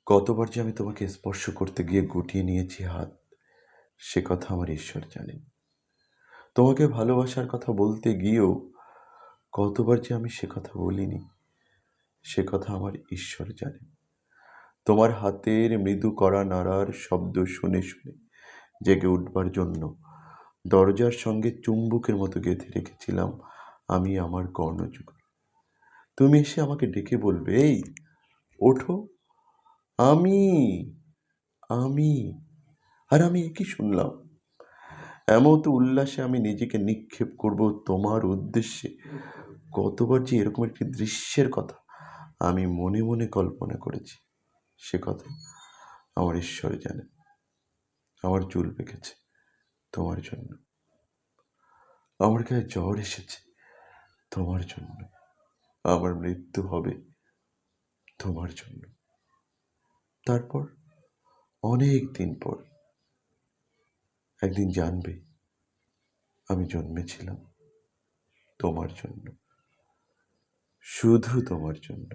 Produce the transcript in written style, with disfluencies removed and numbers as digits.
কতবার যে আমি তোমাকে স্পর্শ করতে গিয়ে গুটিয়ে নিয়েছি হাত, সে কথা আমার ঈশ্বর জানেন। তোমাকে ভালোবাসার কথা বলতে গিয়েও কতবার যে আমি সে কথা বলিনি, সে কথা আমার ঈশ্বর জানেন। তোমার হাতের মৃদু কড়া নাড়ার শব্দ শুনে শুনে জেগে উঠবার জন্য দরজার সঙ্গে চুম্বকের মতো গেঁথে রেখেছিলাম আমি আমার কর্ণযুগল। তুমি এসে আমাকে ডেকে বলবে, এই ওঠো, আমি আমি আর আমি একই শুনলাম। এমত উল্লাসে আমি নিজেকে নিক্ষেপ করব তোমার উদ্দেশ্যে। কতবার যে এরকম একটি দৃশ্যের কথা আমি মনে মনে কল্পনা করেছি, সে কথা আমার ঈশ্বর জানে। আমার চুল পেকেছে তোমার জন্য, আমার গায়ে জ্বর এসেছে তোমার জন্য, আমার মৃত্যু হবে তোমার জন্য। তারপর অনেক দিন পর একদিন জানবে আমি জন্মেছিলাম তোমার জন্য, শুধু তোমার জন্য।